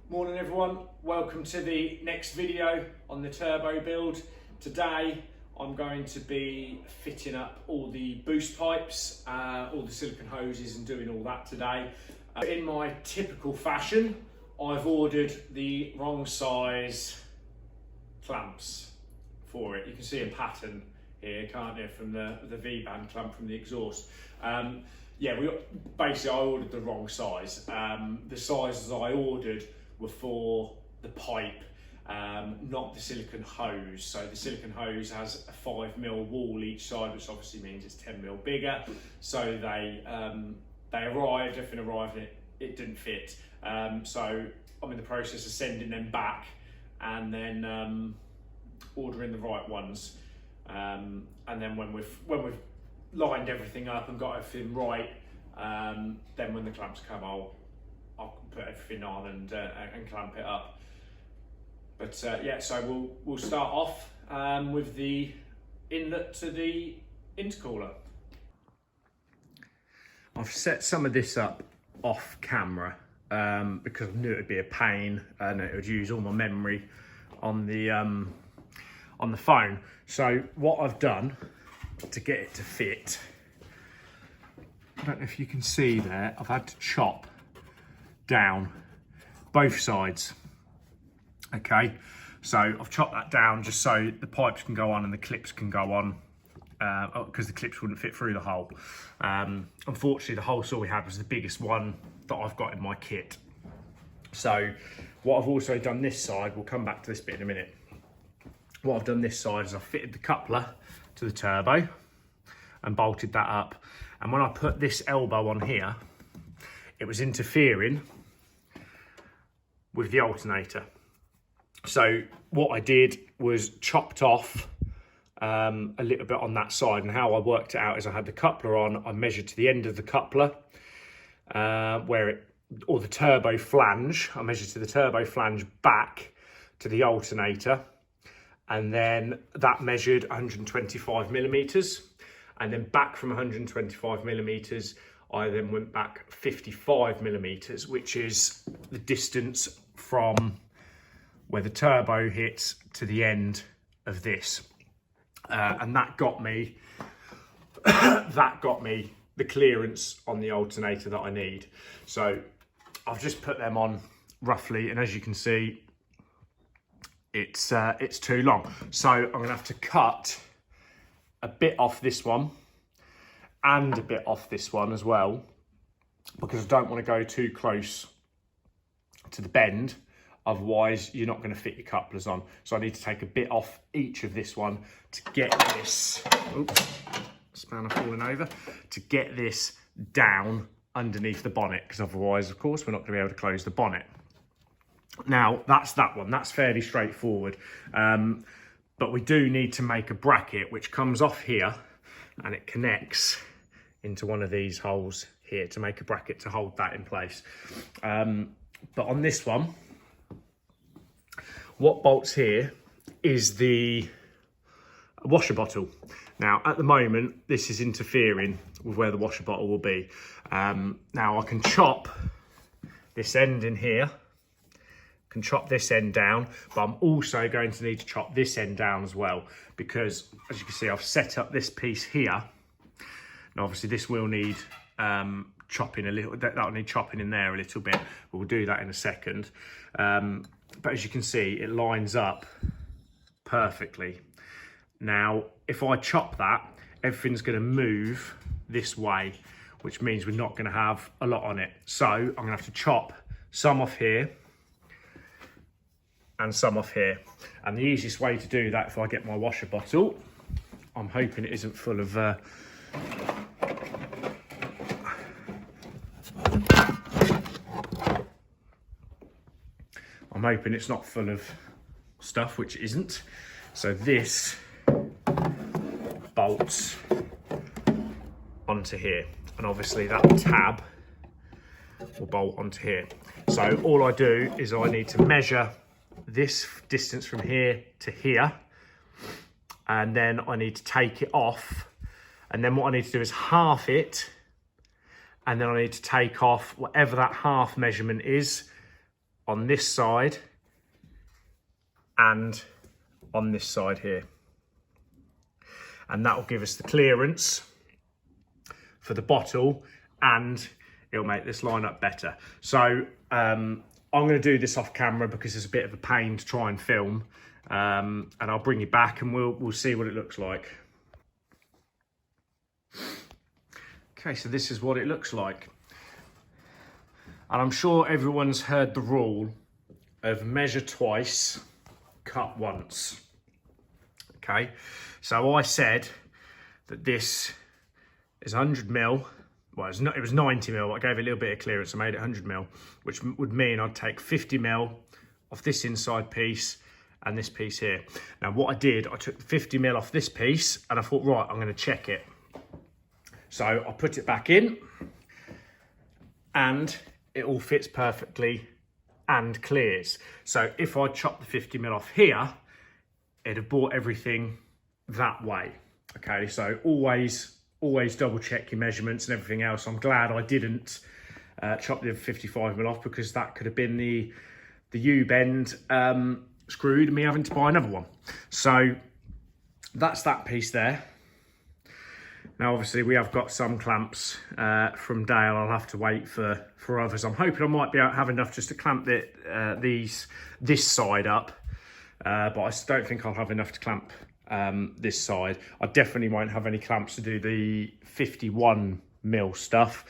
Morning everyone, welcome to the next video on the turbo build. Today I'm going to be fitting up all the boost pipes, all the silicone hoses and doing all that today. In my typical fashion, I've ordered the wrong size clamps for it. You can see a pattern here, can't you, from the V-band clamp from the exhaust. Yeah, basically I ordered the wrong size. The sizes I ordered were for the pipe, not the silicone hose. So the silicone hose has a 5mm wall each side, which obviously means it's 10mm bigger. So they arrived, everything arrived, and it didn't fit. So I'm in the process of sending them back and then ordering the right ones. And then when we've lined everything up and got everything right, then when the clamps come, I'll put everything on and clamp it up. But yeah, so we'll start off with the inlet to the intercooler. I've set some of this up off camera because I knew it would be a pain and it would use all my memory on the phone. So what I've done to get it to fit, I don't know if you can see there, I've had to chop down both sides. Okay, so I've chopped that down just so the pipes can go on and the clips can go on, because the clips wouldn't fit through the hole. Unfortunately, the hole saw we had was the biggest one that I've got in my kit. So what I've also done this side, we'll come back to this bit in a minute. What I've done this side is I've fitted the coupler to the turbo and bolted that up. And when I put this elbow on here, it was interfering with the alternator. So what I did was chopped off a little bit on that side, and how I worked it out is I had the coupler on, I measured to the end of the coupler, or the turbo flange, I measured to the turbo flange back to the alternator, and then that measured 125mm, and then back from 125mm, I then went back 55mm, which is the distance from where the turbo hits to the end of this. And that got me the clearance on the alternator that I need. So I've just put them on roughly, and as you can see, it's too long. So I'm gonna have to cut a bit off this one and a bit off this one as well, because I don't want to go too close to the bend, otherwise you're not going to fit your couplers on. So I need to take a bit off each of this one to get this, oops, spanner falling over, to get this down underneath the bonnet, because otherwise, of course, we're not going to be able to close the bonnet. Now, that's that one. That's fairly straightforward. But we do need to make a bracket which comes off here and it connects into one of these holes here to make a bracket to hold that in place. But on this one, what bolts here is the washer bottle. Now, at the moment, this is interfering with where the washer bottle will be. Now, I can chop this end in here, can chop this end down, but I'm also going to need to chop this end down as well, because as you can see, I've set up this piece here. Now obviously this will need chopping a little, that'll need chopping in there a little bit. We'll do that in a second. But as you can see, it lines up perfectly. Now, if I chop that, everything's gonna move this way, which means we're not gonna have a lot on it. So I'm gonna have to chop some off here and some off here. And the easiest way to do that, if I get my washer bottle, I'm hoping it isn't full of I'm hoping it's not full of stuff, which it isn't. So this bolts onto here, and obviously that tab will bolt onto here. So all I do is I need to measure this distance from here to here, and then I need to take it off, and then what I need to do is half it, and then I need to take off whatever that half measurement is on this side and on this side here. And that will give us the clearance for the bottle, and it'll make this line up better. So I'm going to do this off camera because it's a bit of a pain to try and film, and I'll bring you back and we'll see what it looks like. Okay, so this is what it looks like. And I'm sure everyone's heard the rule of measure twice, cut once. Okay, so I said that this is 100 mil. Well, it was 90 mil. I gave it a little bit of clearance. I made it 100 mil, which would mean I'd take 50 mil off this inside piece and this piece here. Now, what I did, I took 50 mil off this piece and I thought, right, I'm going to check it. So I put it back in and it all fits perfectly and clears. So if I chop the 50 mil off here, it'd have brought everything that way. Okay, so always double check your measurements and everything else. I'm glad I didn't chop the 55 mil off, because that could have been the U-bend screwed and me having to buy another one. So that's that piece there. Now, obviously, we have got some clamps from Dale. I'll have to wait for others. I'm hoping I might be able to have enough just to clamp this side up, but I don't think I'll have enough to clamp this side. I definitely won't have any clamps to do the 51 mil stuff,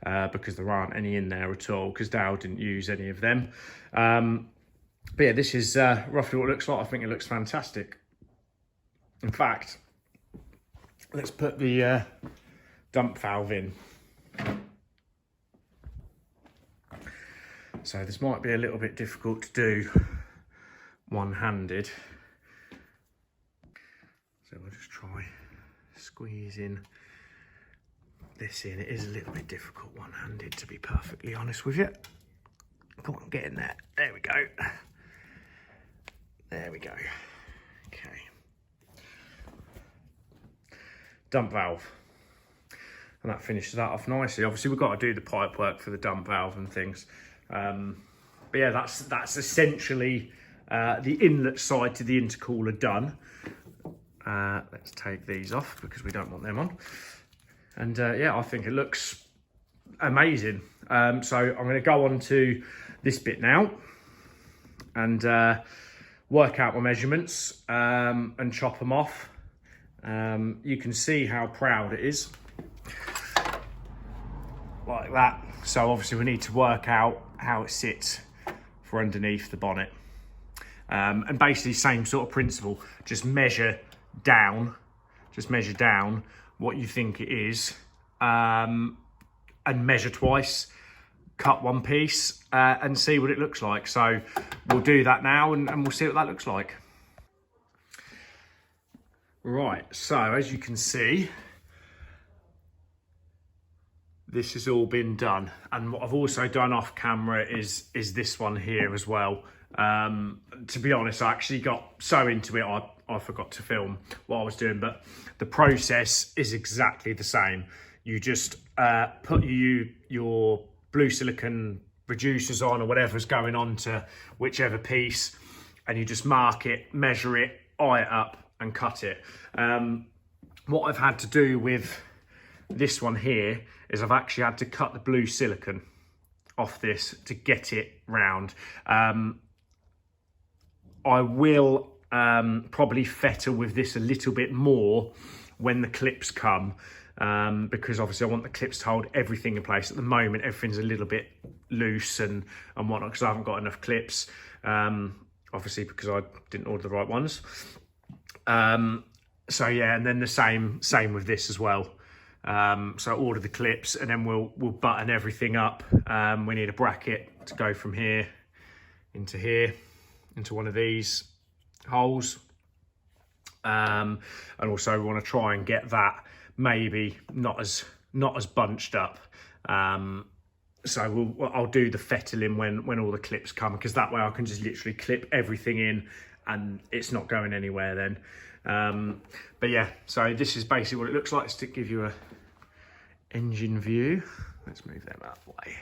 because there aren't any in there at all, because Dale didn't use any of them. But yeah, this is roughly what it looks like. I think it looks fantastic. In fact, let's put the dump valve in. So this might be a little bit difficult to do one-handed. So we'll just try squeezing this in. It is a little bit difficult one-handed, to be perfectly honest with you. Come on, get in there. There we go. There we go. Okay. Dump valve, and that finishes that off nicely. Obviously, we've got to do the pipe work for the dump valve and things, but yeah, that's essentially the inlet side to the intercooler done. Let's take these off because we don't want them on. And yeah, I think it looks amazing. So I'm going to go on to this bit now and work out my measurements and chop them off. You can see how proud it is, like that. So obviously we need to work out how it sits for underneath the bonnet, and basically same sort of principle. Just measure down what you think it is, and measure twice, cut one piece, and see what it looks like. So we'll do that now and we'll see what that looks like. Right, so as you can see, this has all been done, and what I've also done off camera is this one here as well. To be honest, I actually got so into it I forgot to film what I was doing, but the process is exactly the same. You just put your blue silicone reducers on, or whatever's going on to whichever piece, and you just mark it, measure it, eye it up, and cut it. What I've had to do with this one here is I've actually had to cut the blue silicone off this to get it round. I will probably fetter with this a little bit more when the clips come, because obviously I want the clips to hold everything in place. At the moment, everything's a little bit loose and whatnot, because I haven't got enough clips, obviously because I didn't order the right ones. So yeah, and then the same with this as well. So order the clips and then we'll button everything up. We need a bracket to go from here into one of these holes, and also we want to try and get that maybe not as bunched up. So I'll do the fettling when all the clips come, because that way I can just literally clip everything in and it's not going anywhere then. But yeah, so this is basically what it looks like. To give you a engine view, let's move them out of the way.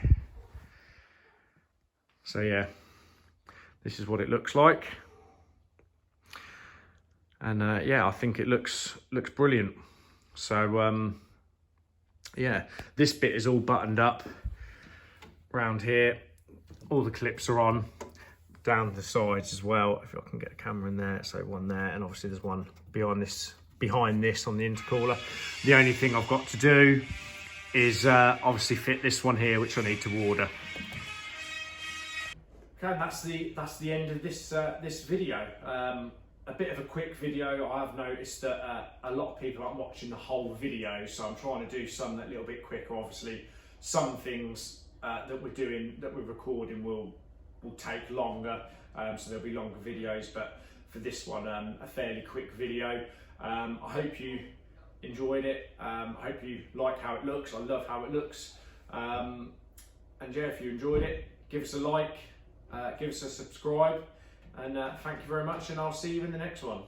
So yeah, this is what it looks like. And yeah, I think it looks brilliant. So yeah, this bit is all buttoned up around here. All the clips are on down the sides as well. If I can get a camera in there, so one there, and obviously there's one behind this on the intercooler. The only thing I've got to do is obviously fit this one here, which I need to order. Okay, that's the end of this this video. A bit of a quick video. I have noticed that a lot of people aren't watching the whole video, so I'm trying to do some a little bit quicker. Obviously, some things that we're recording will take longer, so there'll be longer videos. But for this one, a fairly quick video. I hope you enjoyed it. I hope you like how it looks. I love how it looks. And yeah, if you enjoyed it, give us a like, give us a subscribe, and thank you very much, and I'll see you in the next one.